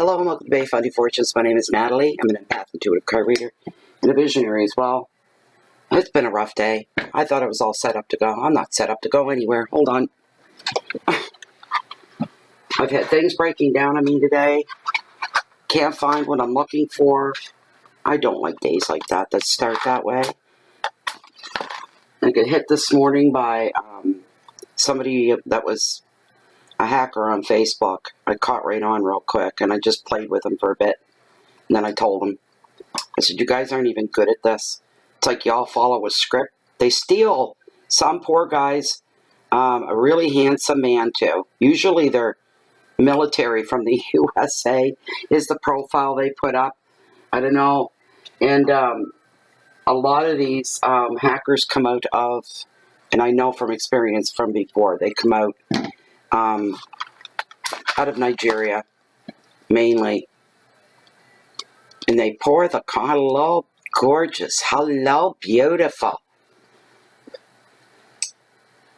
Hello and welcome to Bay Fundy Fortunes. My name is Natalie. I'm an empath, intuitive card reader, and a visionary as well. It's been a rough day. I thought I was all set up to go. I'm not set up to go anywhere. Hold on. I've had things breaking down on me today. Can't find what I'm looking for. I don't like days like that start that way. I got hit this morning by somebody that was a hacker on Facebook. I caught right on real quick, and I just played with him for a bit. And then I told him, I said, you guys aren't even good at this. It's like y'all follow a script. They steal some poor guys, a really handsome man too. Usually they're military from the USA is the profile they put up. I don't know. And a lot of these hackers come out of, and I know from experience from before, they come out of Nigeria, mainly. And they pour the hello, gorgeous, hello, beautiful.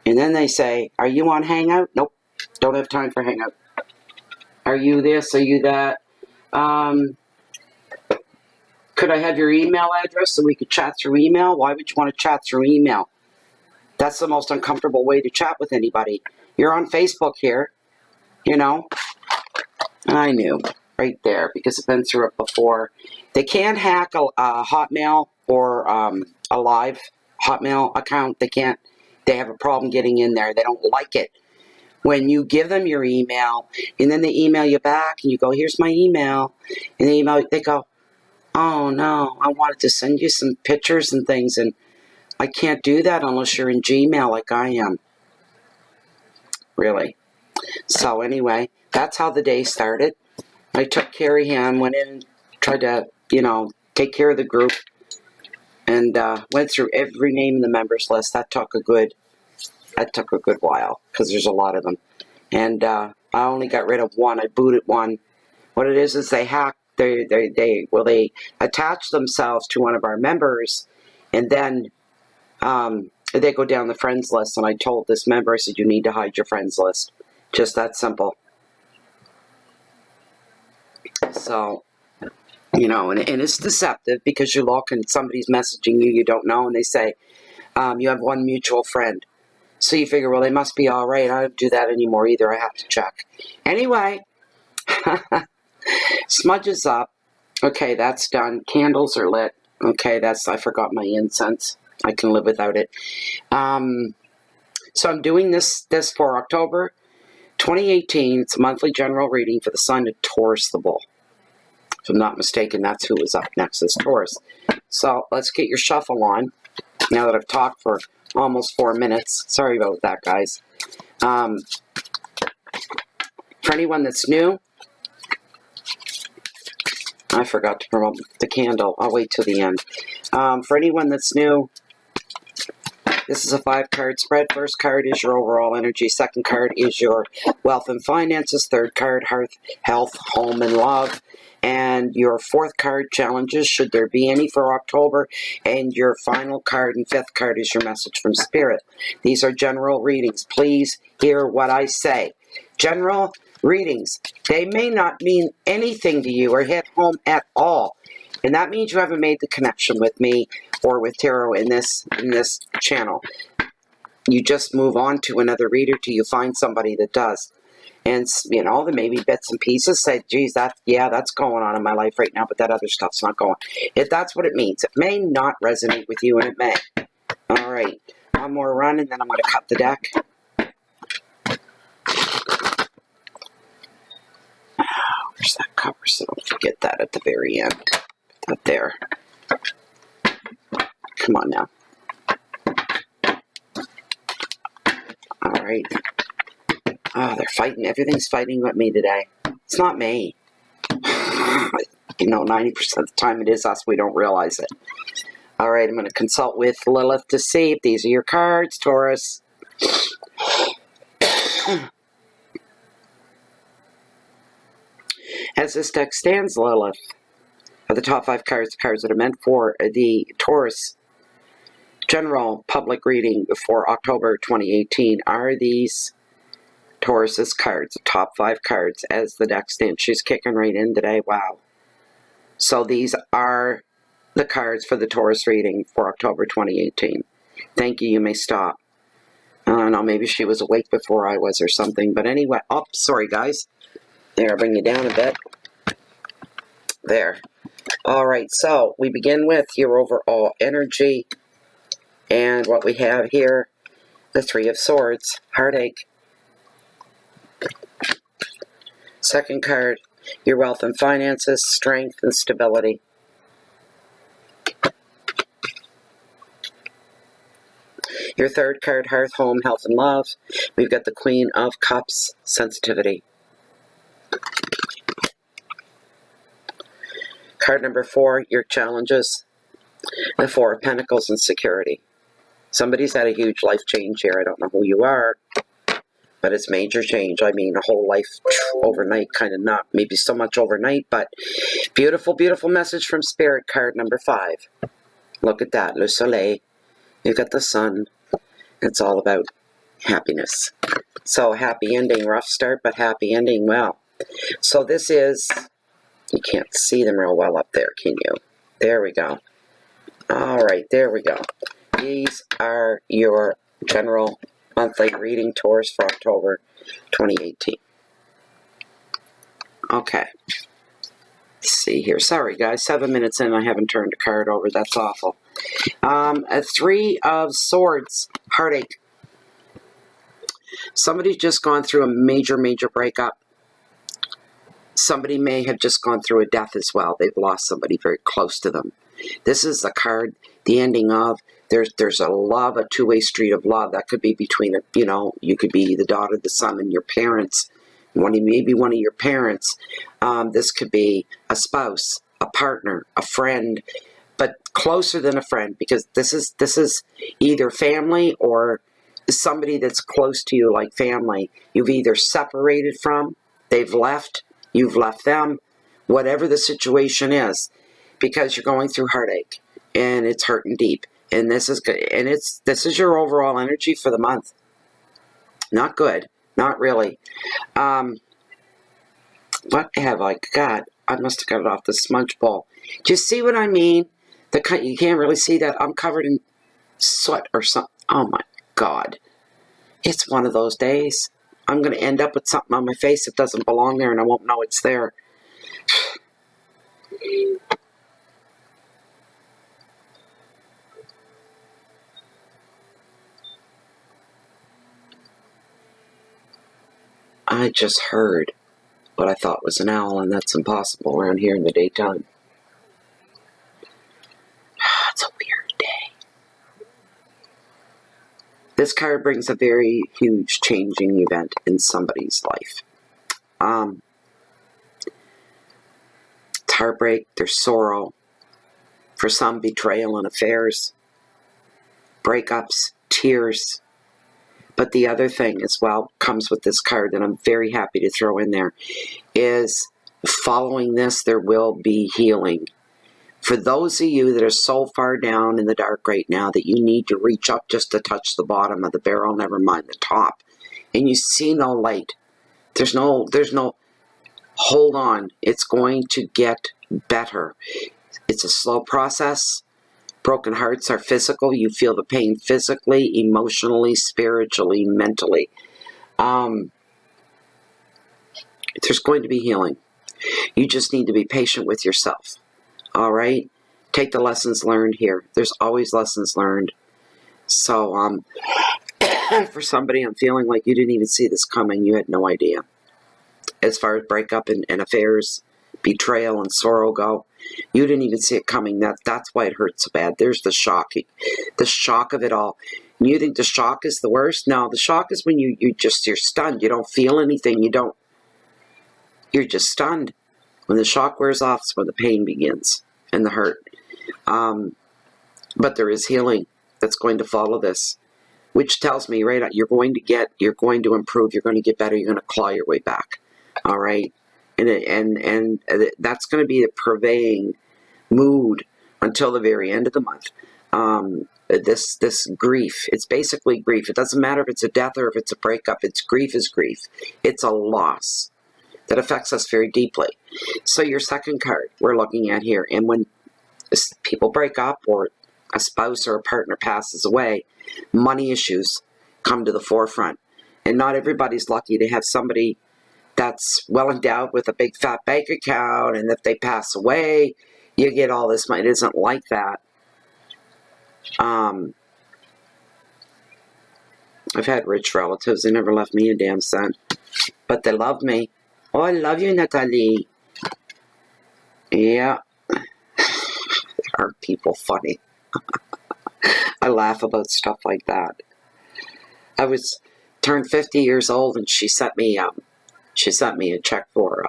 And then they say, are you on Hangout? Nope, don't have time for Hangout. Are you this, are you that? Could I have your email address so we could chat through email? Why would you want to chat through email? That's the most uncomfortable way to chat with anybody. You're on Facebook here, you know. I knew right there because I've been through it before. They can't hack a Hotmail or a live Hotmail account. They can't. They have a problem getting in there. They don't like it. When you give them your email and then they email you back and you go, here's my email. And they go, oh no, I wanted to send you some pictures and things, and I can't do that unless you're in Gmail like I am. Really. So anyway, that's how the day started. I took care of him, went in, tried to, take care of the group, and went through every name in the members list. That took a good while because there's a lot of them. And I only got rid of one. I booted one. What it is they hack. They attach themselves to one of our members, and then they go down the friends list. And I told this member, I said, you need to hide your friends list. Just that simple. So, and it's deceptive because you look and somebody's messaging you don't know, and they say, you have one mutual friend. So you figure, well, they must be all right. I don't do that anymore either. I have to check. Anyway, smudges up. Okay, that's done. Candles are lit. Okay, I forgot my incense. I can live without it. So I'm doing this for October 2018. It's a monthly general reading for the sign of Taurus the Bull. If I'm not mistaken, that's who is up next, is Taurus. So let's get your shuffle on. Now that I've talked for almost 4 minutes. Sorry about that, guys. For anyone that's new, I forgot to promote the candle. I'll wait till the end. For anyone that's new, this is a 5-card spread. First card is your overall energy. Second card is your wealth and finances. Third card, health, home, and love. And your fourth card, challenges, should there be any for October. And your final card and fifth card is your message from Spirit. These are general readings. Please hear what I say. General readings. They may not mean anything to you or hit home at all. And that means you haven't made the connection with me or with tarot in this channel. You just move on to another reader till you find somebody that does. And, there may be bits and pieces. Say, geez, that's going on in my life right now, but that other stuff's not going. If that's what it means. It may not resonate with you, and it may. All right. One more run, and then I'm going to cut the deck. Where's that cover? So don't forget that at the very end. Up there. Come on now. All right. Oh, they're fighting. Everything's fighting with me today. It's not me. 90% of the time it is us. We don't realize it. All right, I'm going to consult with Lilith to see if these are your cards, Taurus. As this deck stands, Lilith, of the top 5 cards, the cards that are meant for the Taurus general public reading for October 2018 are these Taurus's cards, the top 5 cards as the deck stands. She's kicking right in today. Wow. So these are the cards for the Taurus reading for October 2018. Thank you. You may stop. I don't know. Maybe she was awake before I was or something. But anyway. Oh, sorry, guys. There, I'll bring you down a bit. There. All right. So we begin with your overall energy. And what we have here, the 3 of Swords, heartache. Second card, your wealth and finances, strength and stability. Your third card, hearth, home, health, and love. We've got the Queen of Cups, sensitivity. Card number 4, your challenges. The 4 of Pentacles, and security. Somebody's had a huge life change here. I don't know who you are, but it's major change. I mean, a whole life overnight, kind of not, maybe so much overnight, but beautiful, beautiful message from Spirit, card number 5. Look at that, Le Soleil. You've got the sun. It's all about happiness. So happy ending, rough start, but happy ending. Well, so this is, you can't see them real well up there, can you? There we go. All right, there we go. These are your general monthly reading, Taurus, for October 2018. Okay. Let's see here. Sorry, guys. 7 minutes in, I haven't turned a card over. That's awful. A 3 of Swords, heartache. Somebody's just gone through a major, major breakup. Somebody may have just gone through a death as well. They've lost somebody very close to them. This is the card, the ending of, there's a love, a two-way street of love. That could be between, you know, you could be the daughter, the son, and your parents. Maybe one of your parents. This could be a spouse, a partner, a friend, but closer than a friend, because this is either family or somebody that's close to you, like family. You've either separated from, they've left, you've left them, whatever the situation is, because you're going through heartache and it's hurting deep. And this is good, and this is your overall energy for the month. Not good, not really. What have I got? I must have got it off the smudge bowl. Do you see what I mean? You can't really see that. I'm covered in sweat or something. Oh my God. It's one of those days. I'm going to end up with something on my face that doesn't belong there, and I won't know it's there. I just heard what I thought was an owl, and that's impossible around here in the daytime. It's a weird day. This card brings a very huge changing event in somebody's life. It's heartbreak, there's sorrow. For some, betrayal and affairs, breakups, tears. But the other thing as well comes with this card that I'm very happy to throw in there is following this, there will be healing. For those of you that are so far down in the dark right now that you need to reach up just to touch the bottom of the barrel, never mind the top, and you see no light, there's no, hold on, it's going to get better. It's a slow process. Broken hearts are physical. You feel the pain physically, emotionally, spiritually, mentally. There's going to be healing. You just need to be patient with yourself. All right? Take the lessons learned here. There's always lessons learned. So, for somebody, I'm feeling like you didn't even see this coming. You had no idea. As far as breakup and affairs, betrayal and sorrow go, you didn't even see it coming. That's why it hurts so bad. There's the shock of it all. And you think the shock is the worst? No, the shock is when you're stunned. You don't feel anything. You're just stunned. When the shock wears off, it's when the pain begins and the hurt. But there is healing that's going to follow this, which tells me right out, you're going to improve, you're going to get better, you're going to claw your way back. All right. And that's going to be the purveying mood until the very end of the month. this grief. It's basically grief. It doesn't matter if it's a death or if it's a breakup. It's grief is grief. It's a loss that affects us very deeply. So your second card we're looking at here, and when people break up or a spouse or a partner passes away, money issues come to the forefront. And not everybody's lucky to have somebody that's well endowed with a big fat bank account, and if they pass away, you get all this money. It isn't like that. I've had rich relatives. They never left me a damn cent. But they love me. Oh, I love you, Natalie. Yeah. Aren't people funny? I laugh about stuff like that. I was turned 50 years old, and she sent me a check for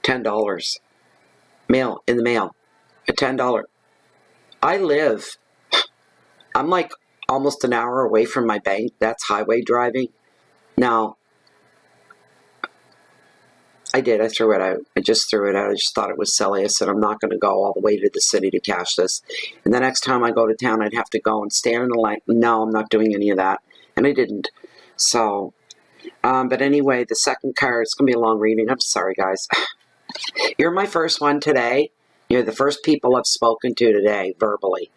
$10 in the mail. A $10. I'm like almost an hour away from my bank. That's highway driving. Now, I threw it out. I just threw it out. I just thought it was silly. I said, I'm not going to go all the way to the city to cash this. And the next time I go to town, I'd have to go and stand in the line. No, I'm not doing any of that. And I didn't. So, but anyway, the second card, it's going to be a long reading. I'm sorry, guys. You're my first one today. You're the first people I've spoken to today, verbally.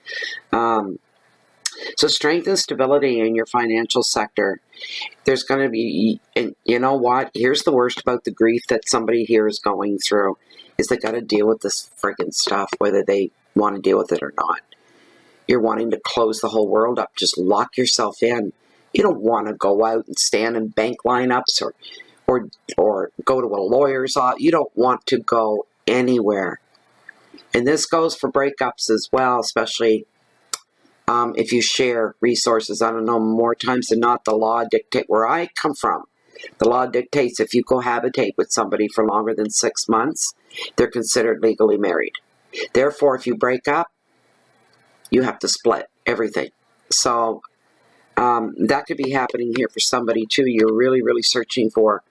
So strength and stability in your financial sector. There's going to be, and you know what? Here's the worst about the grief that somebody here is going through, is they got to deal with this friggin' stuff, whether they want to deal with it or not. You're wanting to close the whole world up. Just lock yourself in. You don't want to go out and stand in bank lineups or go to a lawyer's office. You don't want to go anywhere. And this goes for breakups as well, especially if you share resources. I don't know, more times than not, the law dictates, where I come from, the law dictates if you cohabitate with somebody for longer than 6 months, they're considered legally married. Therefore, if you break up, you have to split everything. So that could be happening here for somebody too. You're really, really searching for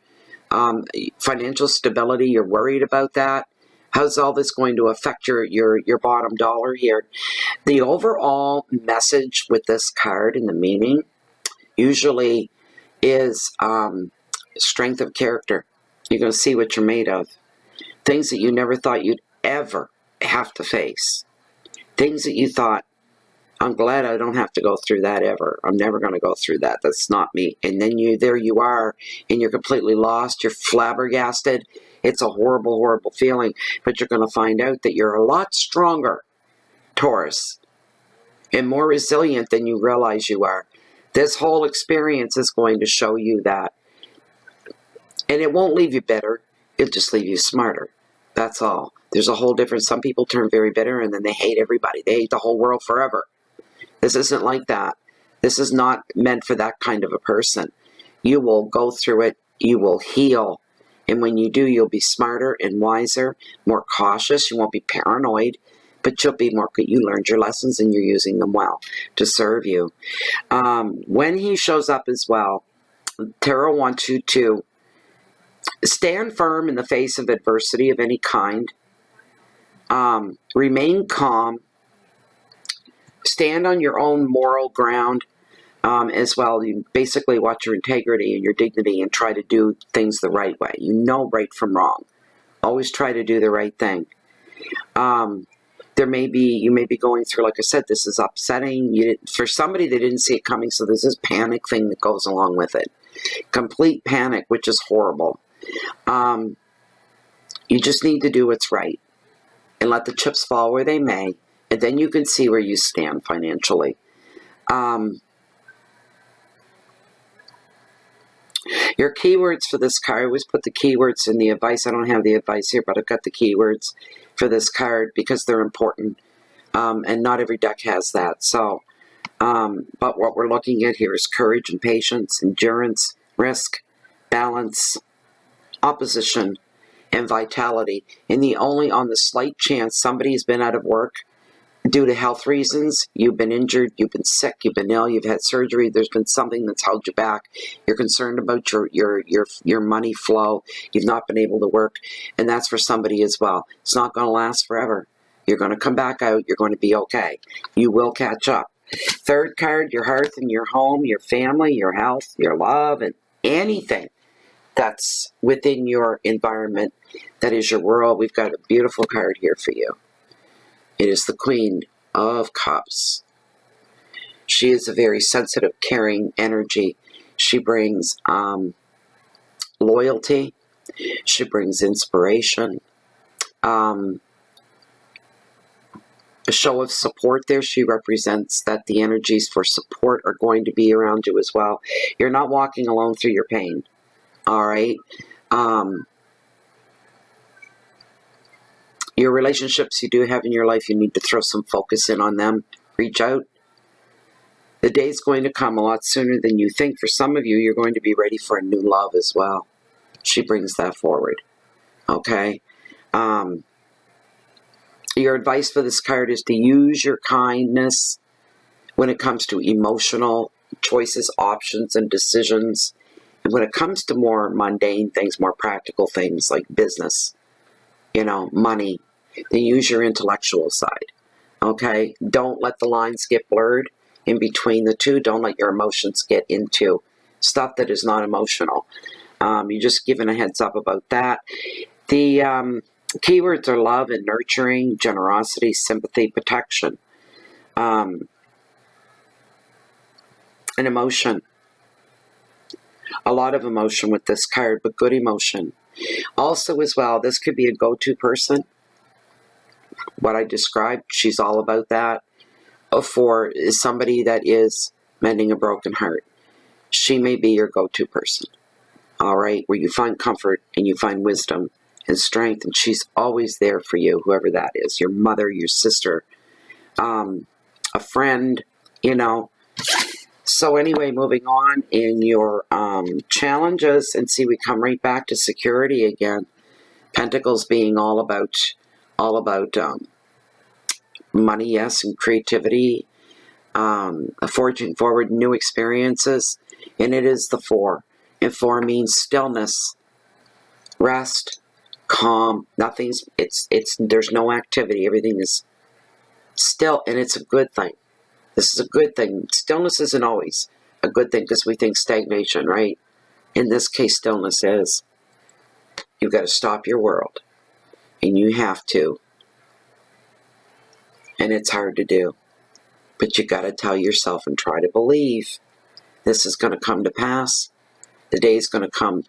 financial stability. You're worried about that. How's all this going to affect your bottom dollar here? The overall message with this card and the meaning usually is strength of character. You're going to see what you're made of. Things that you never thought you'd ever have to face. Things that you thought, I'm glad I don't have to go through that ever. I'm never going to go through that. That's not me. And then there you are, and you're completely lost. You're flabbergasted. It's a horrible, horrible feeling. But you're going to find out that you're a lot stronger, Taurus, and more resilient than you realize you are. This whole experience is going to show you that. And it won't leave you bitter. It'll just leave you smarter. That's all. There's a whole difference. Some people turn very bitter, and then they hate everybody. They hate the whole world forever. This isn't like that. This is not meant for that kind of a person. You will go through it. You will heal. And when you do, you'll be smarter and wiser, more cautious. You won't be paranoid, but you'll be more, you learned your lessons and you're using them well to serve you. When he shows up as well, Tarot wants you to stand firm in the face of adversity of any kind. Remain calm. Stand on your own moral ground as well. You basically watch your integrity and your dignity and try to do things the right way. You know right from wrong. Always try to do the right thing. You may be going through, like I said, this is upsetting. For somebody, they didn't see it coming, so there's this panic thing that goes along with it. Complete panic, which is horrible. You just need to do what's right and let the chips fall where they may, and then you can see where you stand financially. Your keywords for this card, I always put the keywords in the advice. I don't have the advice here, but I've got the keywords for this card because they're important, and not every deck has that. So, but what we're looking at here is courage and patience, endurance, risk, balance, opposition, and vitality. And only on the slight chance somebody's been out of work due to health reasons, you've been injured, you've been sick, you've been ill, you've had surgery, there's been something that's held you back, you're concerned about your money flow, you've not been able to work, and that's for somebody as well. It's not going to last forever. You're going to come back out. You're going to be okay. You will catch up. Third card, your hearth and your home, your family, your health, your love, and anything that's within your environment that is your world. We've got a beautiful card here for you. It is the Queen of Cups. She is a very sensitive, caring energy. She brings loyalty. She brings inspiration. A show of support there. She represents that the energies for support are going to be around you as well. You're not walking alone through your pain. All right. Your relationships you do have in your life, you need to throw some focus in on them. Reach out. The day's going to come a lot sooner than you think. For some of you, you're going to be ready for a new love as well. She brings that forward. Okay. Your advice for this card is to use your kindness when it comes to emotional choices, options, and decisions. And when it comes to more mundane things, more practical things like business, money, then use your intellectual side. Okay? Don't let the lines get blurred in between the two. Don't let your emotions get into stuff that is not emotional. You're just giving a heads up about that. The keywords are love and nurturing, generosity, sympathy, protection, and emotion. A lot of emotion with this card, but good emotion. Also as well, this could be a go-to person. What I described, she's all about that. For somebody that is mending a broken heart, she may be your go-to person. All right, where you find comfort and you find wisdom and strength, and she's always there for you, whoever that is, your mother, your sister, a friend, So anyway, moving on in your challenges, and see, we come right back to security again. Pentacles being all about money, yes, and creativity, forging forward new experiences, and it is the 4. And 4 means stillness, rest, calm. There's no activity. Everything is still, and it's a good thing. This is a good thing. Stillness isn't always a good thing because we think stagnation, right? In this case, stillness is. You've got to stop your world, and you have to. And it's hard to do. But you got to tell yourself and try to believe this is going to come to pass. The day is going to come,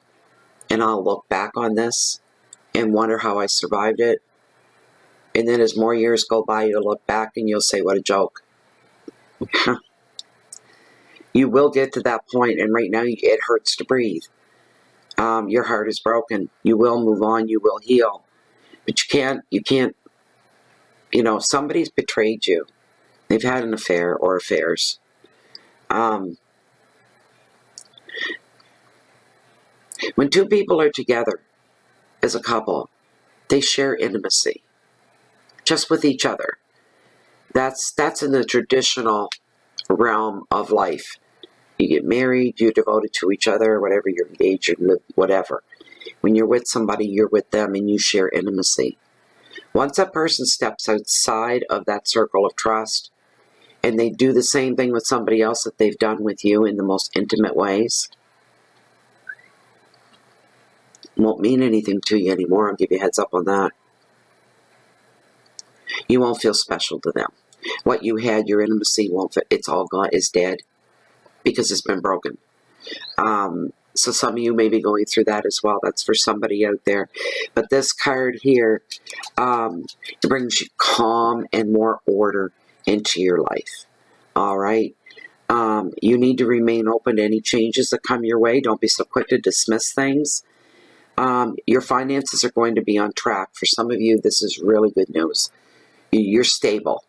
and I'll look back on this and wonder how I survived it. And then as more years go by, you'll look back and you'll say, what a joke. You will get to that point, and right now it hurts to breathe. Your heart is broken. You will move on. You will heal. But you can't, somebody's betrayed you. They've had an affair or affairs. When two people are together as a couple, they share intimacy just with each other. That's in the traditional realm of life. You get married, you're devoted to each other, whatever, you're engaged, you live, whatever. When you're with somebody, you're with them and you share intimacy. Once that person steps outside of that circle of trust and they do the same thing with somebody else that they've done with you in the most intimate ways, it won't mean anything to you anymore. I'll give you a heads up on that. You won't feel special to them. What you had, your intimacy, it's all gone, it's dead because it's been broken. So some of you may be going through that as well. That's for somebody out there. But this card here, it brings you calm and more order into your life. All right. You need to remain open to any changes that come your way. Don't be so quick to dismiss things. Your finances are going to be on track. For some of you, this is really good news. You're stable.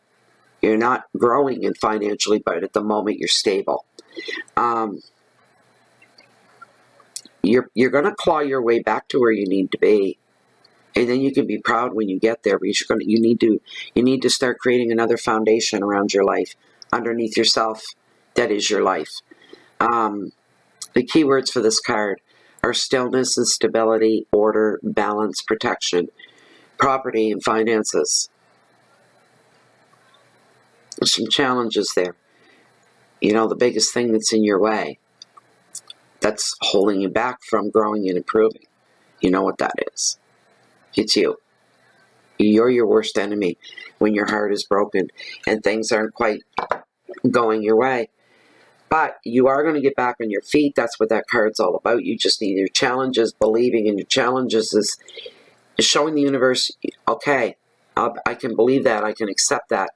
You're not growing in financially, but at the moment you're stable. You're going to claw your way back to where you need to be, and then you can be proud when you get there. But you need to start creating another foundation around your life, underneath yourself. That is your life. The keywords for this card are stillness and stability, order, balance, protection, property, and finances. There's some challenges there. You know, the biggest thing that's in your way, that's holding you back from growing and improving. You know what that is. It's you. You're your worst enemy when your heart is broken and things aren't quite going your way. But you are going to get back on your feet. That's what that card's all about. You just need your challenges. Believing in your challenges is showing the universe, okay, I can believe that. I can accept that.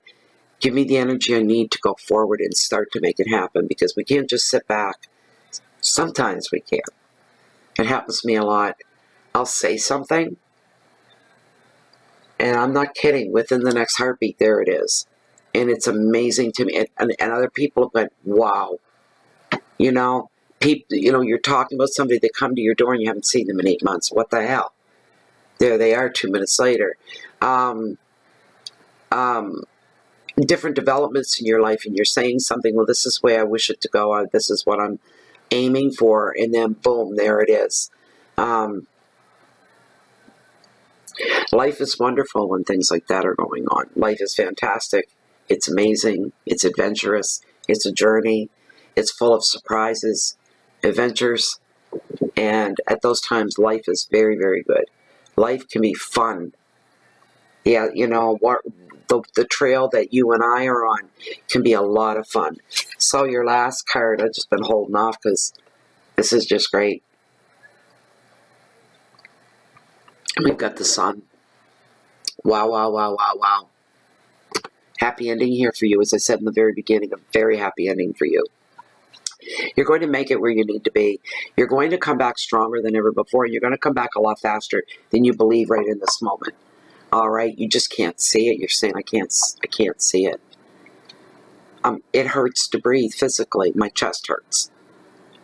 Give me the energy I need to go forward and start to make it happen, because we can't just sit back. Sometimes we can. It happens to me a lot. I'll say something, and I'm not kidding. Within the next heartbeat, there it is. And it's amazing to me. And other people have went, wow. You know, people, you know, you're talking about somebody, they come to your door and you haven't seen them in 8 months. What the hell? There they are 2 minutes later. Different developments in your life, and you're saying something, well, this is the way I wish it to go. This is what I'm aiming for. And then, boom, there it is. Life is wonderful when things like that are going on. Life is fantastic. It's amazing. It's adventurous. It's a journey. It's full of surprises, adventures. And at those times, life is very, very good. Life can be fun. Yeah, you know, the trail that you and I are on can be a lot of fun. So your last card, I've just been holding off because this is just great. We've got the sun. Wow, wow, wow, wow, wow. Happy ending here for you. As I said in the very beginning, a very happy ending for you. You're going to make it where you need to be. You're going to come back stronger than ever before. You're going to come back a lot faster than you believe right in this moment. All right? You just can't see it. You're saying, I can't see it. It hurts to breathe physically. My chest hurts.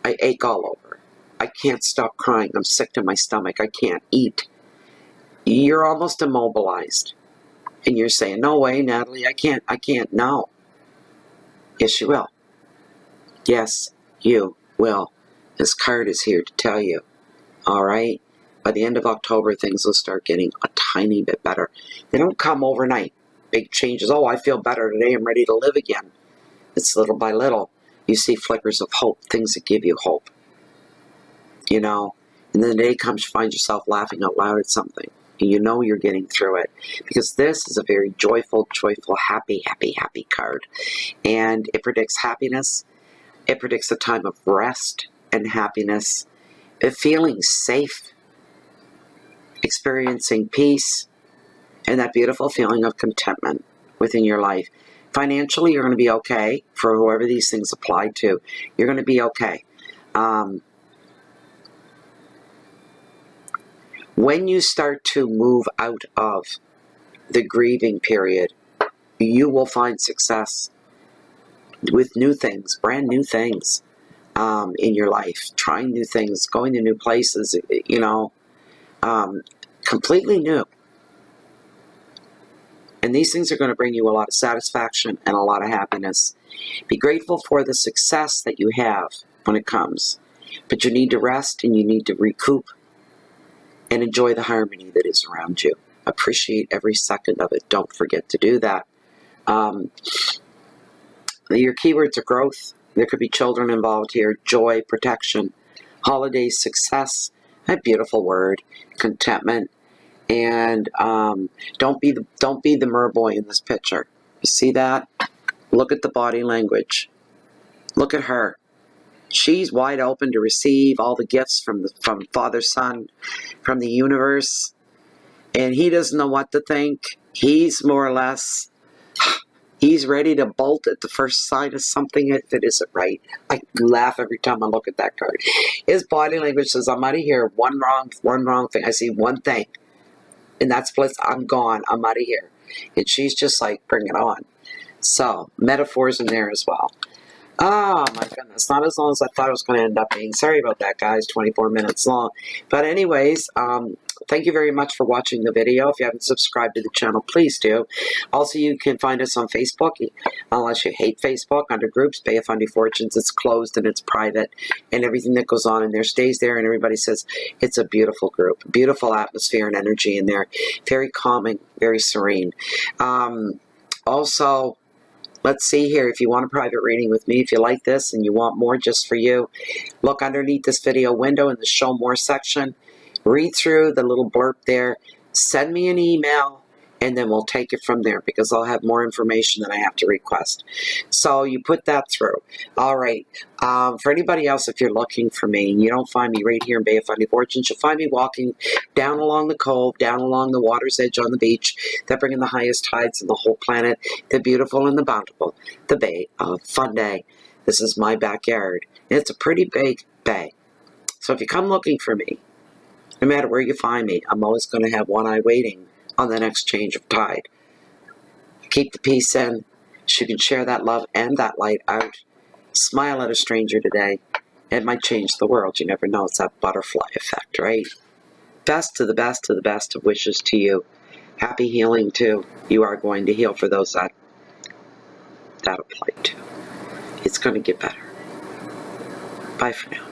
I ache all over. I can't stop crying. I'm sick to my stomach. I can't eat. You're almost immobilized. And you're saying, no way, Natalie, I can't, no. Yes, you will. Yes, you will. This card is here to tell you. All right? By the end of October, things will start getting a tiny bit better. They don't come overnight. Big changes. Oh, I feel better today. I'm ready to live again. It's little by little. You see flickers of hope, things that give you hope. You know, and then the day comes, you find yourself laughing out loud at something. And you know you're getting through it. Because this is a very joyful, happy, happy, happy card. And it predicts happiness. It predicts a time of rest and happiness. Feeling safe. Experiencing peace. And that beautiful feeling of contentment within your life. Financially, you're going to be okay for whoever these things apply to. You're going to be okay. When you start to move out of the grieving period, you will find success with new things, brand new things in your life. Trying new things, going to new places, you know, completely new. And these things are going to bring you a lot of satisfaction and a lot of happiness. Be grateful for the success that you have when it comes. But you need to rest and you need to recoup and enjoy the harmony that is around you. Appreciate every second of it. Don't forget to do that. Your keywords are growth. There could be children involved here. Joy, protection, holidays, success. A beautiful word. Contentment. And don't be the merboy in this picture. You see that? Look at the body language. Look at her. She's wide open to receive all the gifts from Father, Son, from the universe. And he doesn't know what to think. He's more or less, he's ready to bolt at the first sign of something if it isn't right. I laugh every time I look at that card. His body language says, I'm out of here. One wrong thing. I see one thing. And that's bliss. I'm gone. I'm out of here. And she's just like, bring it on. So, metaphors in there as well. Oh, my goodness. Not as long as I thought it was going to end up being. Sorry about that, guys. 24 minutes long. But anyways, thank you very much for watching the video. If you haven't subscribed to the channel, please do. Also, you can find us on Facebook, unless you hate Facebook, under groups, Bay of Fundy Fortunes. It's closed and it's private, and everything that goes on in there stays there, and everybody says it's a beautiful group. Beautiful atmosphere and energy in there. Very calming, very serene. Also, Let's see here. If you want a private reading with me, if you like this and you want more just for you, look underneath this video window in the Show More section. Read through the little blurb there. Send me an email, and then we'll take it from there because I'll have more information than I have to request. So you put that through. All right. For anybody else, if you're looking for me, and you don't find me right here in Bay of Fundy Fortunes, you'll find me walking down along the cove, down along the water's edge on the beach that bring in the highest tides in the whole planet, the beautiful and the bountiful, the Bay of Fundy. This is my backyard. And it's a pretty big bay. So if you come looking for me, no matter where you find me, I'm always going to have one eye waiting on the next change of tide. Keep the peace in, so you can share that love and that light out. Smile at a stranger today. It might change the world. You never know. It's that butterfly effect, right? Best to the best to the best of wishes to you. Happy healing too. You are going to heal for those that apply to. It's going to get better. Bye for now.